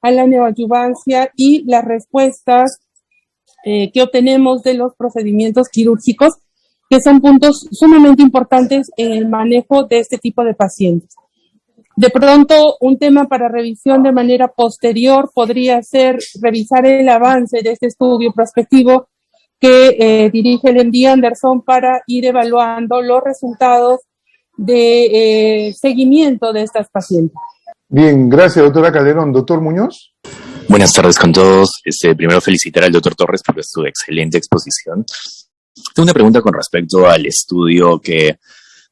la neoadyuvancia y las respuestas que obtenemos de los procedimientos quirúrgicos, que son puntos sumamente importantes en el manejo de este tipo de pacientes. De pronto, un tema para revisión de manera posterior podría ser revisar el avance de este estudio prospectivo que dirige el MD Anderson para ir evaluando los resultados de seguimiento de estas pacientes. Bien, gracias, doctora Calderón. Doctor Muñoz. Buenas tardes con todos. Primero felicitar al doctor Torres por su excelente exposición. Tengo una pregunta con respecto al estudio que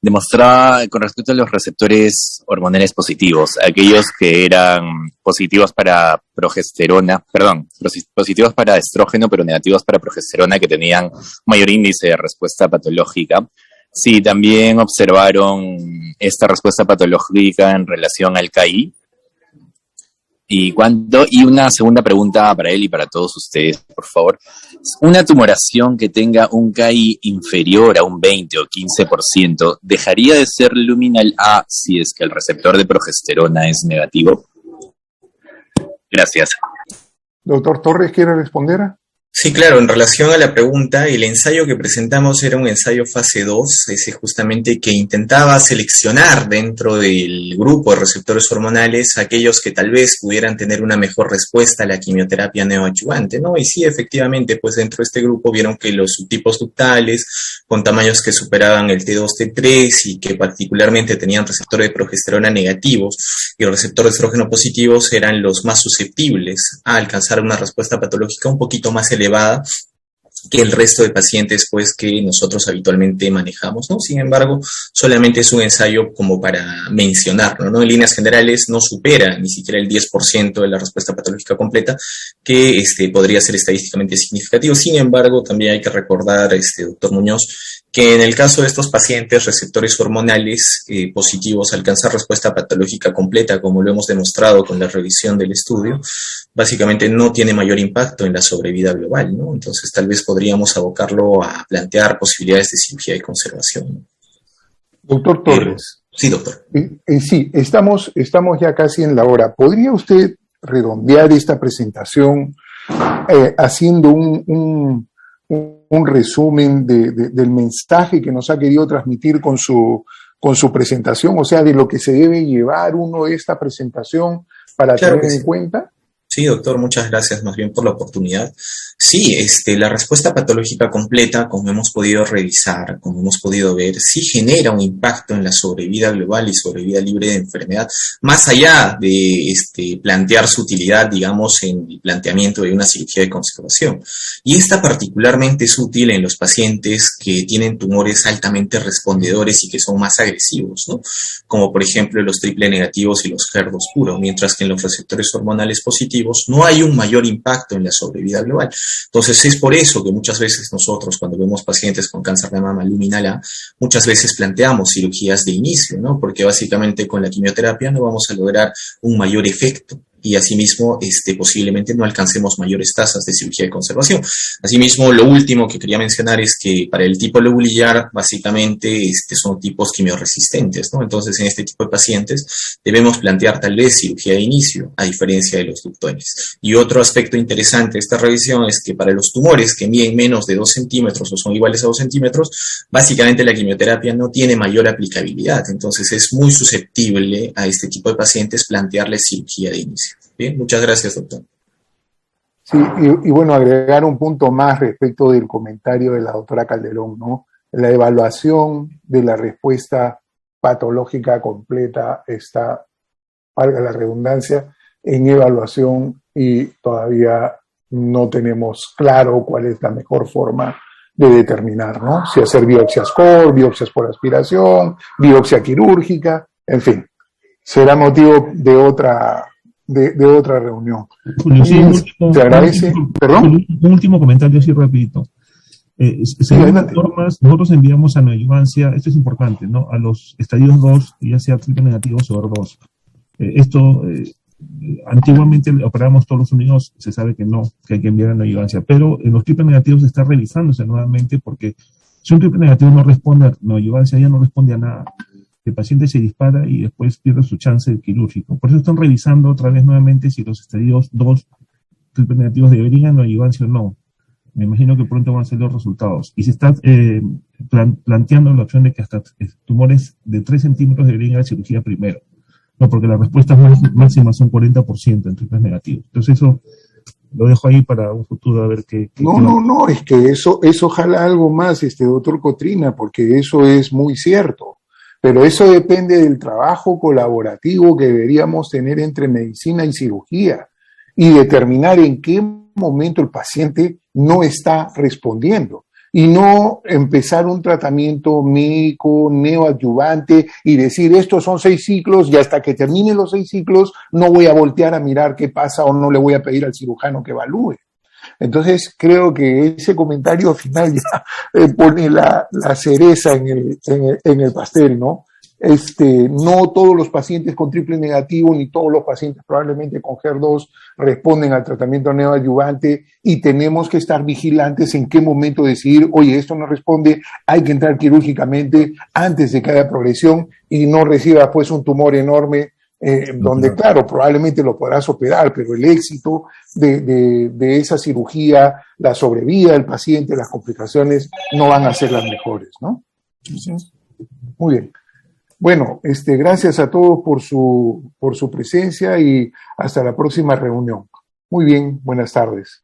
demostraba con respecto a los receptores hormonales positivos, aquellos que eran positivos para positivos para estrógeno, pero negativos para progesterona, que tenían mayor índice de respuesta patológica. Sí, también observaron esta respuesta patológica en relación al KI. Y una segunda pregunta para él y para todos ustedes, por favor. Una tumoración que tenga un KI inferior a un 20 o 15%, ¿dejaría de ser luminal A si es que el receptor de progesterona es negativo? Gracias. Doctor Torres, ¿quiere responder? Sí, claro, en relación a la pregunta, el ensayo que presentamos era un ensayo fase 2, ese justamente que intentaba seleccionar dentro del grupo de receptores hormonales aquellos que tal vez pudieran tener una mejor respuesta a la quimioterapia neoadyuvante, ¿no? Y sí, efectivamente, pues dentro de este grupo vieron que los subtipos ductales con tamaños que superaban el T2, T3 y que particularmente tenían receptores de progesterona negativos y receptores de estrógeno positivos eran los más susceptibles a alcanzar una respuesta patológica un poquito más elevada que el resto de pacientes pues que nosotros habitualmente manejamos, ¿no? Sin embargo, solamente es un ensayo como para mencionarlo, ¿no? En líneas generales no supera ni siquiera el 10% de la respuesta patológica completa, que podría ser estadísticamente significativo. Sin embargo, también hay que recordar, doctor Muñoz, que en el caso de estos pacientes receptores hormonales positivos alcanzar respuesta patológica completa, como lo hemos demostrado con la revisión del estudio, básicamente no tiene mayor impacto en la sobrevida global, ¿no? Entonces tal vez podríamos abocarlo a plantear posibilidades de cirugía de conservación, ¿no? Doctor Torres. Sí, doctor. Sí, estamos ya casi en la hora. ¿Podría usted redondear esta presentación haciendo un resumen del mensaje que nos ha querido transmitir con su presentación? O sea, de lo que se debe llevar uno de esta presentación para tener en cuenta. Sí, doctor, muchas gracias más bien por la oportunidad. Sí, la respuesta patológica completa, como hemos podido revisar, como hemos podido ver, sí genera un impacto en la sobrevida global y sobrevida libre de enfermedad, más allá de plantear su utilidad, digamos, en el planteamiento de una cirugía de conservación. Y esta particularmente es útil en los pacientes que tienen tumores altamente respondedores y que son más agresivos, ¿no? Como por ejemplo los triple negativos y los HER2 puros, mientras que en los receptores hormonales positivos no hay un mayor impacto en la sobrevida global. Entonces es por eso que muchas veces nosotros cuando vemos pacientes con cáncer de mama luminal A, muchas veces planteamos cirugías de inicio, ¿no? Porque básicamente con la quimioterapia no vamos a lograr un mayor efecto y asimismo posiblemente no alcancemos mayores tasas de cirugía de conservación. Asimismo, lo último que quería mencionar es que para el tipo lobulillar básicamente son tipos quimioresistentes, ¿no? Entonces en este tipo de pacientes debemos plantear tal vez cirugía de inicio a diferencia de los ductoides. Y otro aspecto interesante de esta revisión es que para los tumores que miden menos de 2 centímetros o son iguales a 2 centímetros, básicamente la quimioterapia no tiene mayor aplicabilidad. Entonces es muy susceptible a este tipo de pacientes plantearles cirugía de inicio. Bien, muchas gracias, doctor. Sí, y bueno, agregar un punto más respecto del comentario de la doctora Calderón, ¿no? La evaluación de la respuesta patológica completa está, valga la redundancia, en evaluación y todavía no tenemos claro cuál es la mejor forma de determinar, ¿no? Si hacer biopsias core, biopsias por aspiración, biopsia quirúrgica, en fin, será motivo de otra reunión. Julio, sí, ¿Se agradece? ¿Perdón? Un último comentario así rapidito. Según las normas, nosotros enviamos a neoadyuvancia, esto es importante, ¿no? A los estadios 2, ya sea triple negativo o SOR2. Antiguamente operábamos todos los unidos, se sabe que no, que hay que enviar a neoadyuvancia, pero en los triple negativos se está revisándose nuevamente porque si un triple negativo no responde a neoadyuvancia, ya no responde a nada. El paciente se dispara y después pierde su chance quirúrgico. Por eso están revisando otra vez nuevamente si los estadios 2 triple negativos deberían neoadyuvancia o no. Me imagino que pronto van a ser los resultados. Y se está planteando la opción de que hasta tumores de 3 centímetros deberían ir a la cirugía primero. No, porque las respuestas máximas son 40% en triples negativos. Entonces eso lo dejo ahí para un futuro a ver qué No, es que eso jala algo más, doctor Cotrina, porque eso es muy cierto. Pero eso depende del trabajo colaborativo que deberíamos tener entre medicina y cirugía y determinar en qué momento el paciente no está respondiendo y no empezar un tratamiento médico neoadyuvante y decir estos son 6 ciclos y hasta que termine los 6 ciclos no voy a voltear a mirar qué pasa o no le voy a pedir al cirujano que evalúe. Entonces creo que ese comentario final ya pone la cereza en el pastel, ¿no? No todos los pacientes con triple negativo ni todos los pacientes probablemente con HER2 responden al tratamiento neoadyuvante y tenemos que estar vigilantes en qué momento decidir, oye, esto no responde, hay que entrar quirúrgicamente antes de que haya progresión y no reciba pues un tumor enorme donde claro, probablemente lo podrás operar, pero el éxito de esa cirugía, la sobrevida del paciente, las complicaciones no van a ser las mejores, ¿no? Muy bien. Bueno, gracias a todos por su presencia y hasta la próxima reunión. Muy bien, buenas tardes.